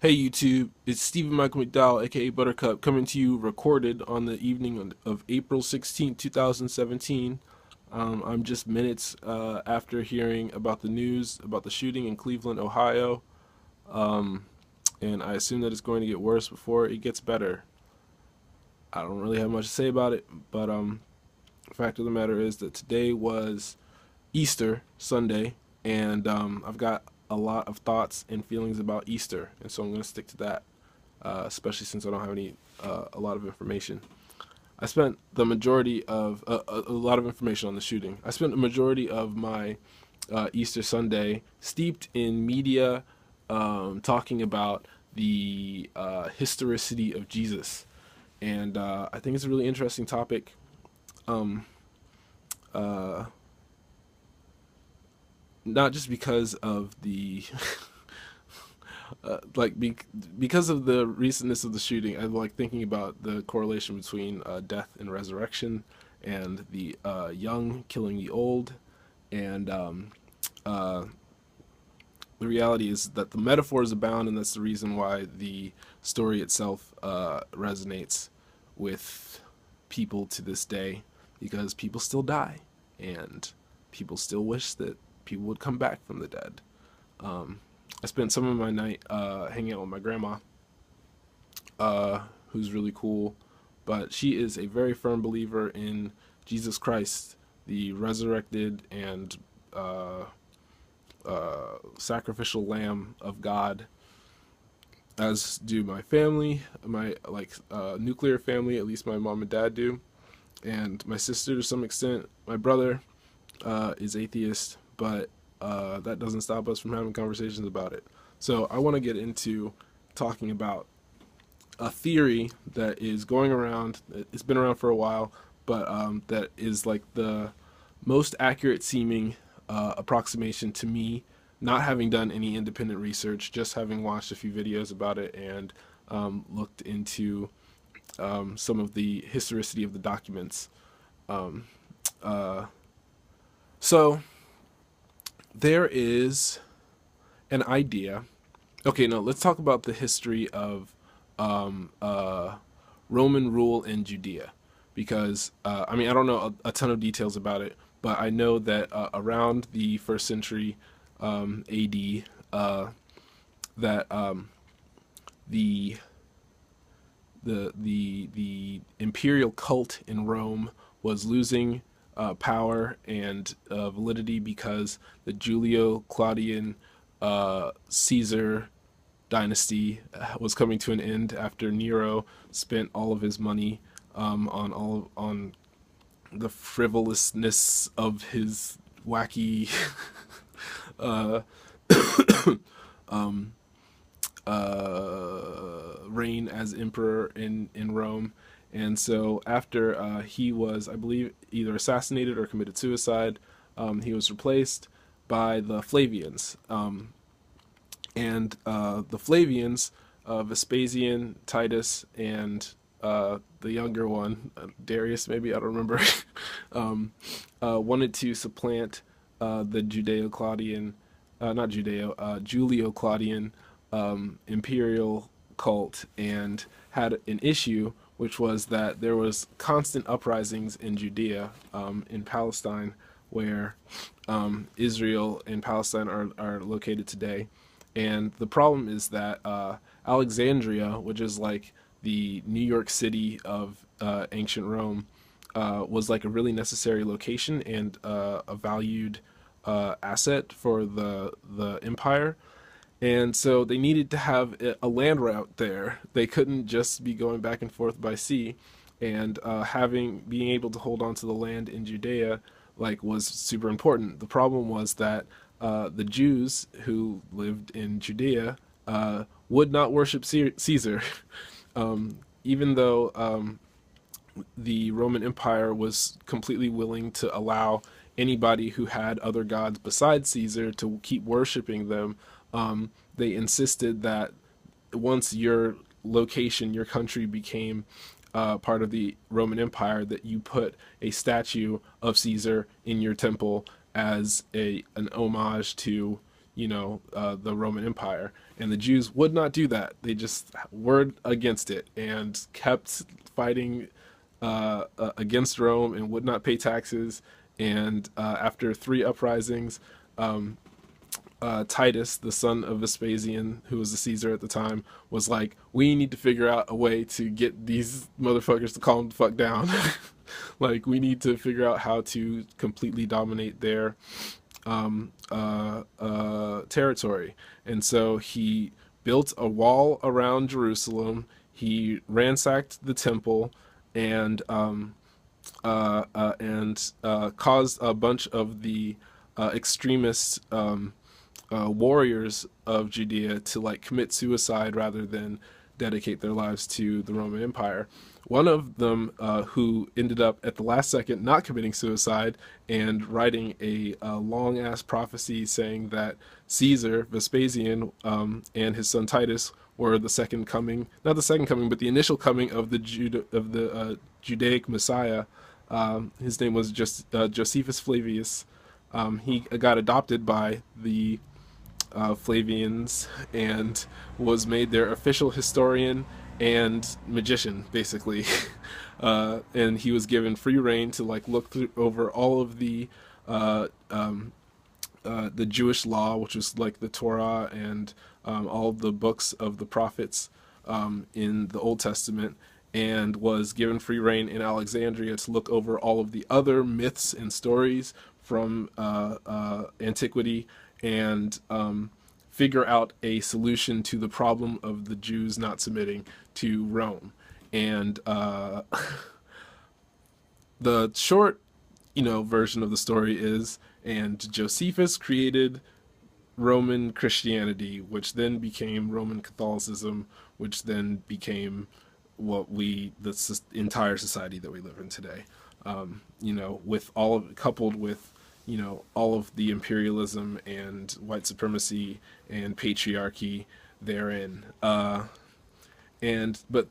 Hey YouTube, it's Stephen Michael McDowell, aka Buttercup, coming to you recorded on the evening of April 16th, 2017. I'm just minutes after hearing about the news about the shooting in Cleveland, Ohio, um, and I assume that it's going to get worse before it gets better. I don't really have much to say about it, but the fact of the matter is that today was Easter Sunday, and I've got a lot of thoughts and feelings about Easter, and so I'm going to stick to that, especially since I don't have a lot of information. I spent the majority of a lot of information on the shooting. I spent the majority of my Easter Sunday steeped in media, talking about the historicity of Jesus, and I think it's a really interesting topic. Um, uh, Not just because of the because of the recentness of the shooting. I like thinking about the correlation between death and resurrection, and the young killing the old, and uh, the reality is that the metaphors abound, and that's the reason why the story itself resonates with people to this day, because people still die, and people still wish that people would come back from the dead. Um, I spent some of my night hanging out with my grandma, who's really cool, but she is a very firm believer in Jesus Christ, the resurrected and sacrificial Lamb of God. As do my family, my nuclear family. At least my mom and dad do, and my sister to some extent. My brother is atheist, but that doesn't stop us from having conversations about it. So I want to get into talking about a theory that is going around. It's been around for a while, but that is like the most accurate seeming approximation to me, not having done any independent research, just having watched a few videos about it and looked into some of the historicity of the documents. Um, uh, so there is an idea. Okay, no, let's talk about the history of um, uh, Roman rule in Judea, because I mean I don't know a ton of details about it, but I know that around the first century AD, that the the imperial cult in Rome was losing power and validity, because the Julio Claudian Caesar dynasty was coming to an end after Nero spent all of his money on the frivolousness of his wacky uh, um, reign as emperor in Rome. And so after he was, I believe, either assassinated or committed suicide, he was replaced by the Flavians. And the Flavians, Vespasian, Titus, and the younger one, Darius, maybe, I don't remember, wanted to supplant the Judeo-Claudian, not Judeo, Julio-Claudian imperial cult, and had an issue, which was that there was constant uprisings in Judea, in Palestine, where Israel and Palestine are located today. And the problem is that Alexandria, which is like the New York City of ancient Rome, was like a really necessary location and a valued asset for the empire. And so they needed to have a land route there. They couldn't just be going back and forth by sea, and being able to hold on to the land in Judea was super important. The problem was that the Jews who lived in Judea would not worship Caesar, even though the Roman Empire was completely willing to allow anybody who had other gods besides Caesar to keep worshiping them. They insisted that once your location, your country became part of the Roman Empire, that you put a statue of Caesar in your temple as an homage to the Roman Empire. And the Jews would not do that. They just were against it and kept fighting against Rome and would not pay taxes. And after three uprisings, Titus, the son of Vespasian, who was the Caesar at the time, was like, "We need to figure out a way to get these motherfuckers to calm the fuck down. Like, we need to figure out how to completely dominate their territory." And so he built a wall around Jerusalem. He ransacked the temple and caused a bunch of the extremist warriors of Judea to like commit suicide rather than dedicate their lives to the Roman Empire. One of them, who ended up at the last second not committing suicide and writing a long ass prophecy saying that Caesar, Vespasian, and his son Titus were the second coming, not the second coming, but the initial coming of the Judaic Messiah. His name was just Josephus Flavius. He got adopted by the Flavians and was made their official historian and magician, basically. And he was given free reign to like look over all of the Jewish law, which was like the Torah and all of the books of the prophets in the Old Testament, and was given free reign in Alexandria to look over all of the other myths and stories from antiquity and figure out a solution to the problem of the Jews not submitting to Rome. And the short, version of the story is, and Josephus created Roman Christianity, which then became Roman Catholicism, which then became the entire society that we live in today. With all of coupled with all of the imperialism and white supremacy and patriarchy therein. But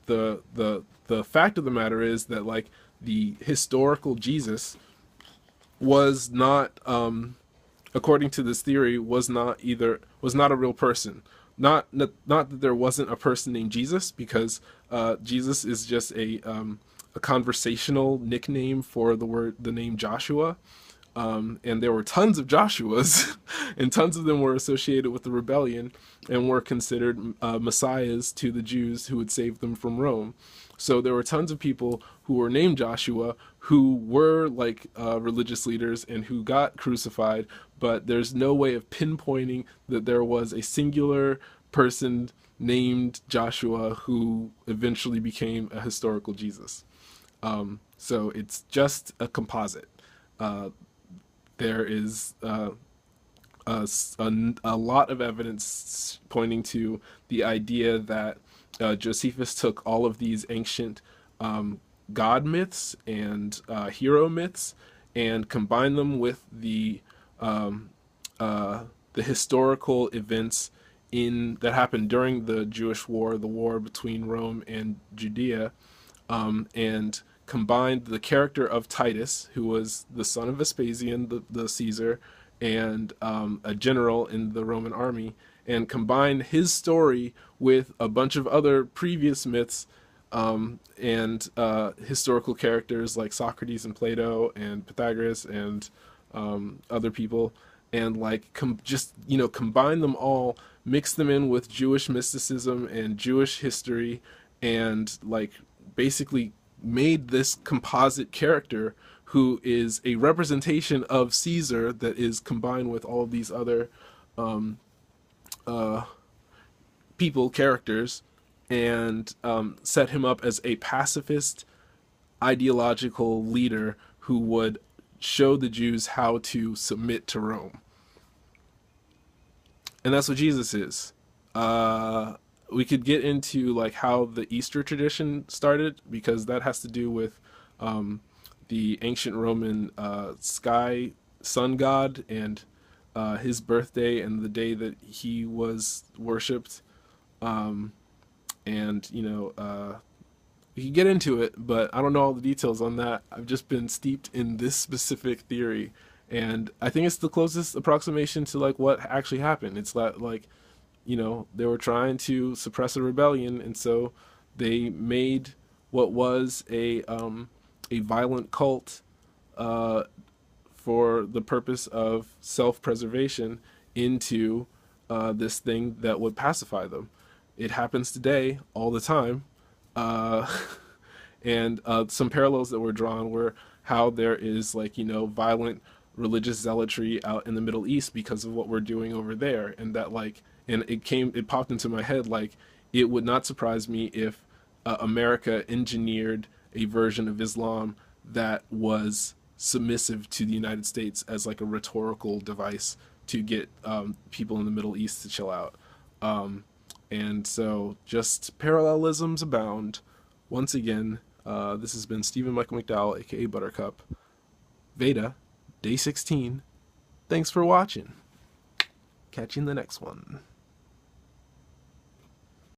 the fact of the matter is that like the historical Jesus was not, according to this theory, was not a real person. Not that there wasn't a person named Jesus, because Jesus is just a conversational nickname for the name Joshua. And there were tons of Joshuas, and tons of them were associated with the rebellion and were considered messiahs to the Jews who would save them from Rome. So there were tons of people who were named Joshua who were like religious leaders and who got crucified, but there's no way of pinpointing that there was a singular person named Joshua who eventually became a historical Jesus. So it's just a composite. There is a lot of evidence pointing to the idea that Josephus took all of these ancient god myths and hero myths and combined them with the historical events that happened during the Jewish War, the war between Rome and Judea, and combined the character of Titus, who was the son of Vespasian, the Caesar, and a general in the Roman army, and combined his story with a bunch of other previous myths and historical characters like Socrates and Plato and Pythagoras and other people, and like combine them all, mix them in with Jewish mysticism and Jewish history, and like basically made this composite character who is a representation of Caesar that is combined with all of these other characters, and set him up as a pacifist ideological leader who would show the Jews how to submit to Rome. And that's what Jesus is. We could get into like how the Easter tradition started, because that has to do with the ancient Roman sun god and his birthday and the day that he was worshipped. We could get into it, but I don't know all the details on that. I've just been steeped in this specific theory, And I think it's the closest approximation to like what actually happened. It's that like, you know, they were trying to suppress a rebellion, and so they made what was a violent cult uh, for the purpose of self-preservation into this thing that would pacify them. It happens today all the time. Uh, and some parallels that were drawn were how there is like, you know, violent religious zealotry out in the Middle East because of what we're doing over there, and that like, and it popped into my head like it would not surprise me if America engineered a version of Islam that was submissive to the United States as like a rhetorical device to get people in the Middle East to chill out. Um, and so just parallelisms abound. Once again, this has been Stephen Michael McDowell, aka Buttercup. Veda, day 16. Thanks for watching. Catch you in the next one.